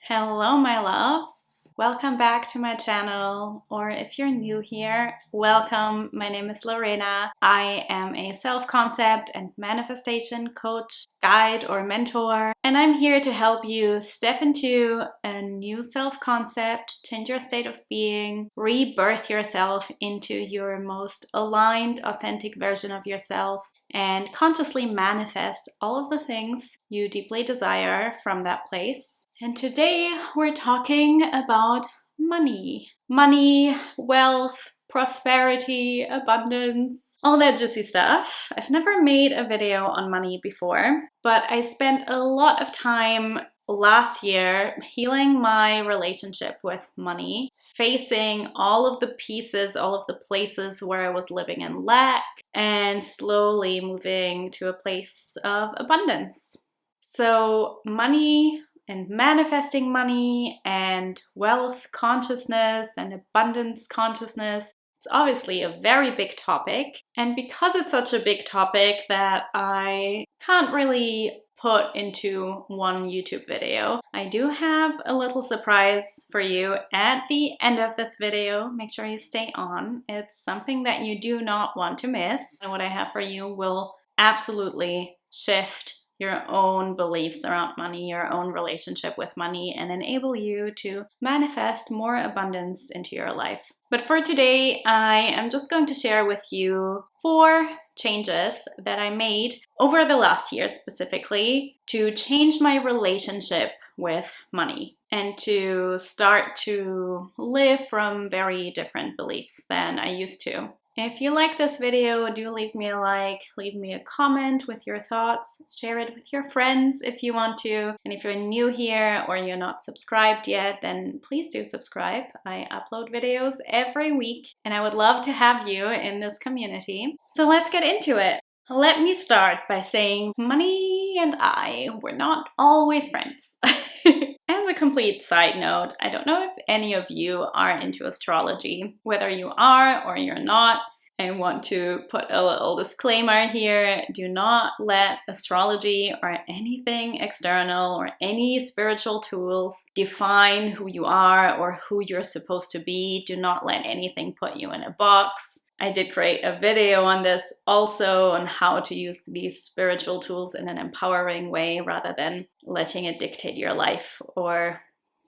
Hello, my loves. Welcome back to my channel, or if you're new here, welcome. My name is Lorena. I am a self-concept and manifestation coach, guide, or mentor, and I'm here to help you step into a new self-concept, change your state of being, rebirth yourself into your most aligned, authentic version of yourself, and consciously manifest all of the things you deeply desire from that place. And today we're talking about money. Money, wealth, prosperity, abundance, all that juicy stuff. I've never made a video on money before, but I spent a lot of time last year healing my relationship with money, facing all of the pieces, all of the places where I was living in lack, and slowly moving to a place of abundance. So money and manifesting money and wealth consciousness and abundance consciousness, it's obviously a very big topic. And because it's such a big topic that I can't really put into one YouTube video, I do have a little surprise for you at the end of this video. Make sure you stay on. It's something that you do not want to miss. And what I have for you will absolutely shift your own beliefs around money, your own relationship with money, and enable you to manifest more abundance into your life. But for today, I am just going to share with you 4 changes that I made over the last year specifically to change my relationship with money and to start to live from very different beliefs than I used to. If you like this video, do leave me a like, leave me a comment with your thoughts, share it with your friends if you want to. And if you're new here or you're not subscribed yet, then please do subscribe. I upload videos every week and I would love to have you in this community. So let's get into it. Let me start by saying money and I were not always friends. As a complete side note, I don't know if any of you are into astrology. Whether you are or you're not, I want to put a little disclaimer here. Do not let astrology or anything external or any spiritual tools define who you are or who you're supposed to be. Do not let anything put you in a box. I did create a video on this also on how to use these spiritual tools in an empowering way rather than letting it dictate your life or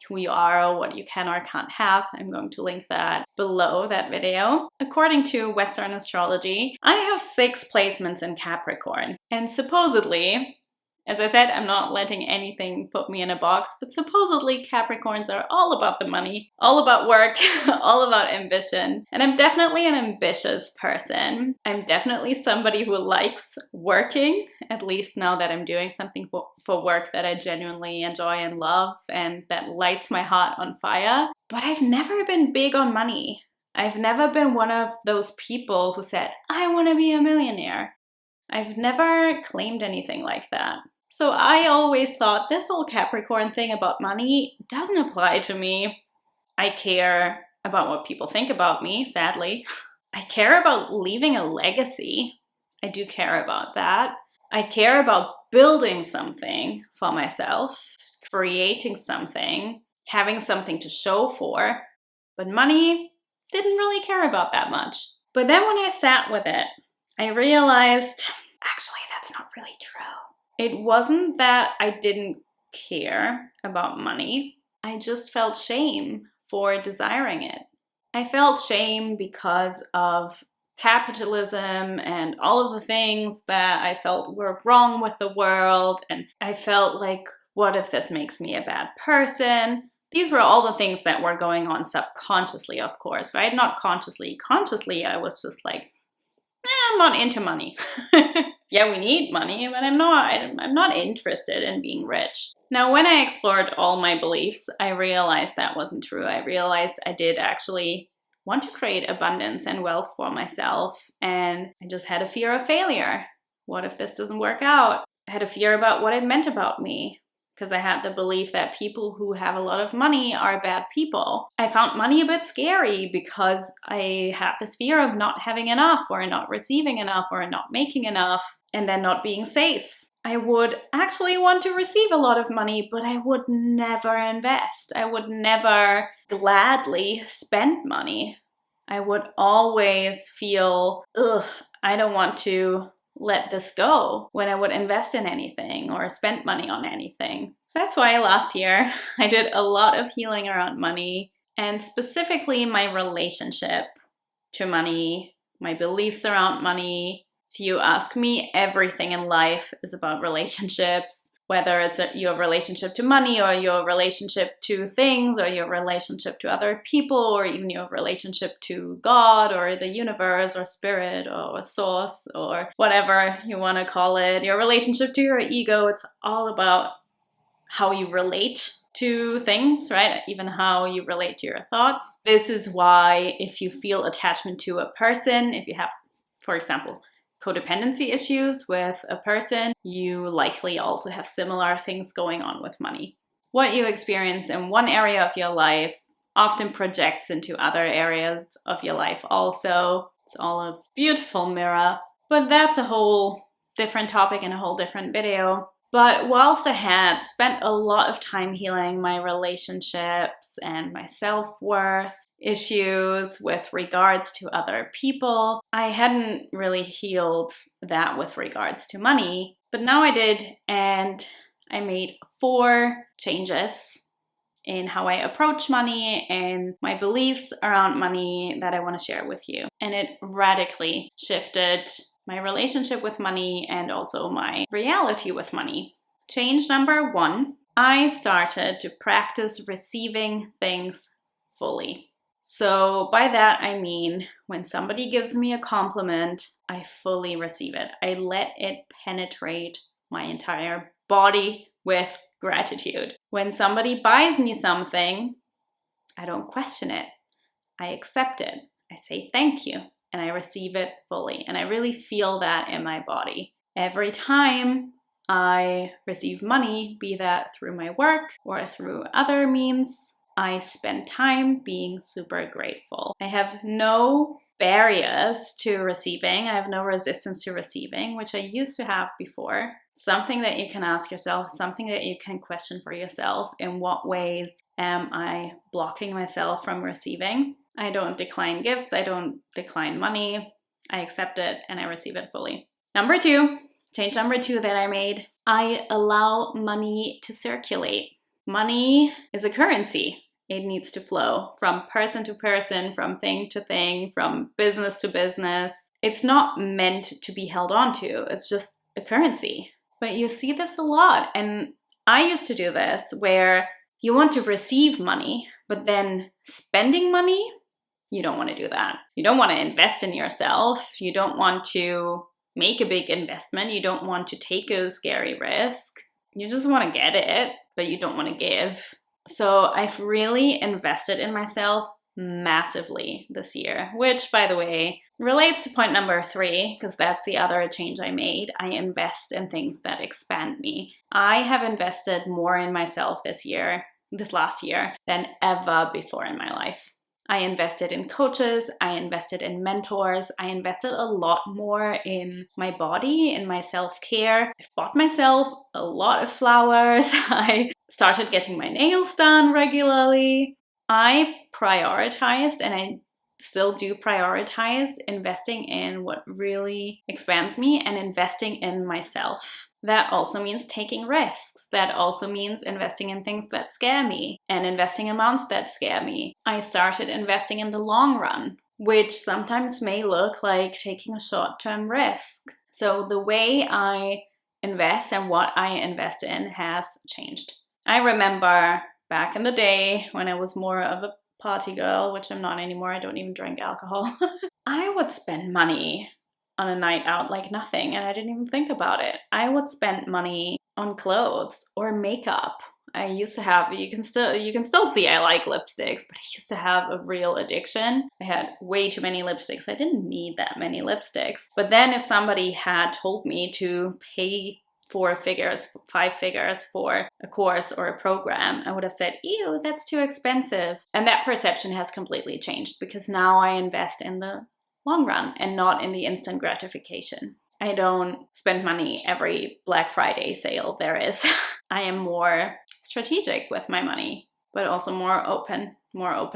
who you are or what you can or can't have. I'm going to link that below that video. According to Western astrology, I have 6 placements in Capricorn, and supposedly, as I said, I'm not letting anything put me in a box, but supposedly Capricorns are all about the money, all about work, all about ambition. And I'm definitely an ambitious person. I'm definitely somebody who likes working, at least now that I'm doing something for work that I genuinely enjoy and love and that lights my heart on fire. But I've never been big on money. I've never been one of those people who said, I want to be a millionaire. I've never claimed anything like that. So I always thought this whole Capricorn thing about money doesn't apply to me. I care about what people think about me, sadly. I care about leaving a legacy. I do care about that. I care about building something for myself, creating something, having something to show for. But money, didn't really care about that much. But then when I sat with it, I realized, actually, that's not really true. It wasn't that I didn't care about money. I just felt shame for desiring it. I felt shame because of capitalism and all of the things that I felt were wrong with the world. And I felt like, what if this makes me a bad person? These were all the things that were going on subconsciously, of course, right? Not consciously. Consciously, I was just like, I'm not into money. Yeah, we need money, but I'm not interested in being rich. Now, when I explored all my beliefs, I realized that wasn't true. I realized I did actually want to create abundance and wealth for myself, and I just had a fear of failure. What if this doesn't work out? I had a fear about what it meant about me, because I had the belief that people who have a lot of money are bad people. I found money a bit scary because I had this fear of not having enough or not receiving enough or not making enough and then not being safe. I would actually want to receive a lot of money, but I would never invest. I would never gladly spend money. I would always feel, ugh, I don't want to let this go when I would invest in anything or spend money on anything. That's why last year I did a lot of healing around money, and specifically my relationship to money, my beliefs around money. If you ask me, everything in life is about relationships, whether it's your relationship to money or your relationship to things or your relationship to other people or even your relationship to God or the universe or spirit or source or whatever you want to call it, your relationship to your ego. It's all about how you relate to things, right? Even how you relate to your thoughts. This is why if you feel attachment to a person, if you have, for example, codependency issues with a person, you likely also have similar things going on with money. What you experience in one area of your life often projects into other areas of your life also. It's all a beautiful mirror, but that's a whole different topic and a whole different video. But whilst I had spent a lot of time healing my relationships and my self-worth issues with regards to other people, I hadn't really healed that with regards to money. But now I did, and I made 4 changes in how I approach money and my beliefs around money that I want to share with you. And it radically shifted my relationship with money and also my reality with money. Change number 1, I started to practice receiving things fully. So by that I mean when somebody gives me a compliment, I fully receive it. I let it penetrate my entire body with gratitude. When somebody buys me something, I don't question it. I accept it. I say thank you and I receive it fully. And I really feel that in my body. Every time I receive money, be that through my work or through other means, I spend time being super grateful. I have no barriers to receiving. I have no resistance to receiving, which I used to have before. Something that you can ask yourself, something that you can question for yourself. In what ways am I blocking myself from receiving? I don't decline gifts. I don't decline money. I accept it and I receive it fully. Number 2, change number 2 that I made, I allow money to circulate. Money is a currency. It needs to flow from person to person, from thing to thing, from business to business. It's not meant to be held on to. It's just a currency. But you see this a lot. And I used to do this where you want to receive money, but then spending money, you don't want to do that. You don't want to invest in yourself. You don't want to make a big investment. You don't want to take a scary risk. You just want to get it, but you don't want to give. So I've really invested in myself massively this year, which, by the way, relates to point number 3, because that's the other change I made. I invest in things that expand me. I have invested more in myself this last year, than ever before in my life. I invested in coaches, I invested in mentors, I invested a lot more in my body, in my self-care. I've bought myself a lot of flowers. I started getting my nails done regularly. I prioritized, and I still do prioritize, investing in what really expands me and investing in myself. That also means taking risks. That also means investing in things that scare me and investing amounts that scare me. I started investing in the long run, which sometimes may look like taking a short-term risk. So the way I invest and what I invest in has changed. I remember back in the day when I was more of a party girl, which I'm not anymore. I don't even drink alcohol. I would spend money on a night out like nothing, and I didn't even think about it. I would spend money on clothes or makeup. I used to have, you can still see I like lipsticks, but I used to have a real addiction. I had way too many lipsticks. I didn't need that many lipsticks. But then if somebody had told me to pay 5 figures for a course or a program, I would have said, ew, that's too expensive. And that perception has completely changed because now I invest in the long run and not in the instant gratification. I don't spend money every Black Friday sale there is. I am more strategic with my money, but also more open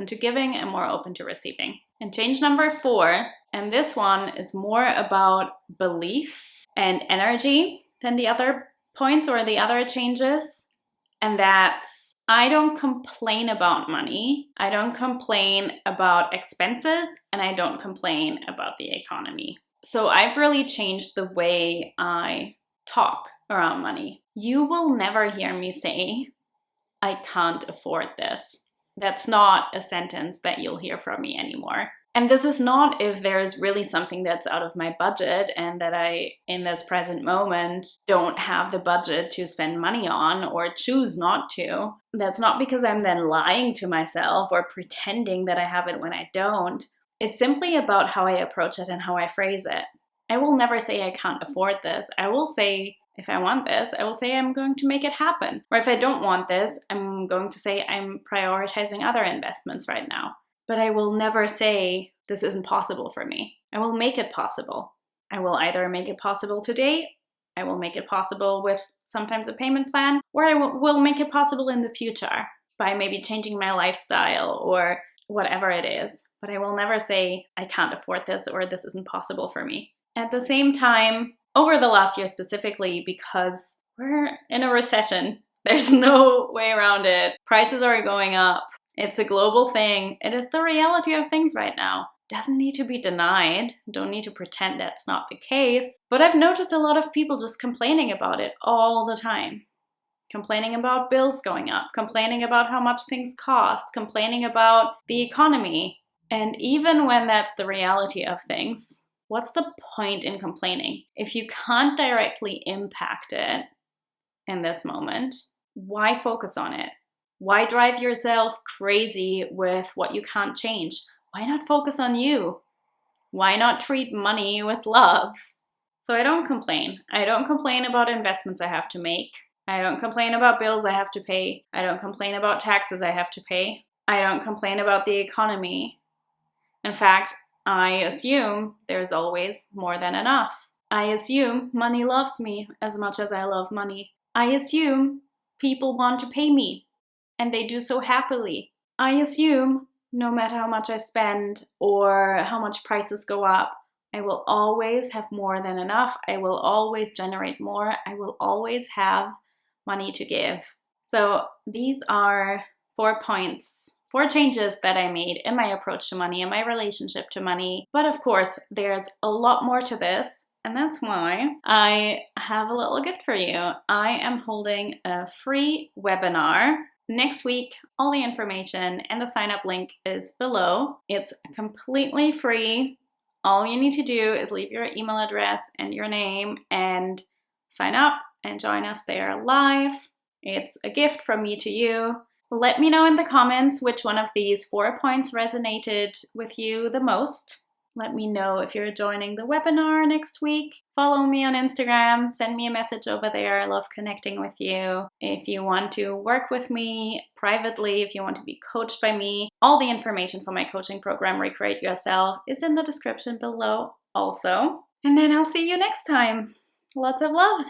to giving and more open to receiving. And change number 4, and this one is more about beliefs and energy than the other points or the other changes. And that's, I don't complain about money. I don't complain about expenses, and I don't complain about the economy. So I've really changed the way I talk around money. You will never hear me say, I can't afford this. That's not a sentence that you'll hear from me anymore. And this is not if there's really something that's out of my budget and that I, in this present moment, don't have the budget to spend money on or choose not to. That's not because I'm then lying to myself or pretending that I have it when I don't. It's simply about how I approach it and how I phrase it. I will never say I can't afford this. I will say, if I want this, I will say I'm going to make it happen. Or if I don't want this, I'm going to say I'm prioritizing other investments right now. But I will never say this isn't possible for me. I will make it possible. I will either make it possible today, I will make it possible with sometimes a payment plan, or I will make it possible in the future by maybe changing my lifestyle or whatever it is. But I will never say I can't afford this or this isn't possible for me. At the same time, over the last year specifically, because we're in a recession, there's no way around it. Prices are going up. It's a global thing. It is the reality of things right now. Doesn't need to be denied. Don't need to pretend that's not the case. But I've noticed a lot of people just complaining about it all the time. Complaining about bills going up, complaining about how much things cost, complaining about the economy. And even when that's the reality of things, what's the point in complaining? If you can't directly impact it in this moment, why focus on it? Why drive yourself crazy with what you can't change? Why not focus on you? Why not treat money with love? So I don't complain. I don't complain about investments I have to make. I don't complain about bills I have to pay. I don't complain about taxes I have to pay. I don't complain about the economy. In fact, I assume there's always more than enough. I assume money loves me as much as I love money. I assume people want to pay me, and they do so happily. I assume no matter how much I spend or how much prices go up, I will always have more than enough. I will always generate more. I will always have money to give. So these are 4 points, 4 changes that I made in my approach to money, in my relationship to money. But of course, there's a lot more to this. And that's why I have a little gift for you. I am holding a free webinar next week. All the information and the sign-up link is below. It's completely free. All you need to do is leave your email address and your name and sign up and join us there live. It's a gift from me to you. Let me know in the comments which one of these 4 points resonated with you the most. Let me know if you're joining the webinar next week. Follow me on Instagram. Send me a message over there. I love connecting with you. If you want to work with me privately, if you want to be coached by me, all the information for my coaching program, Recreate Yourself, is in the description below also. And then I'll see you next time. Lots of love.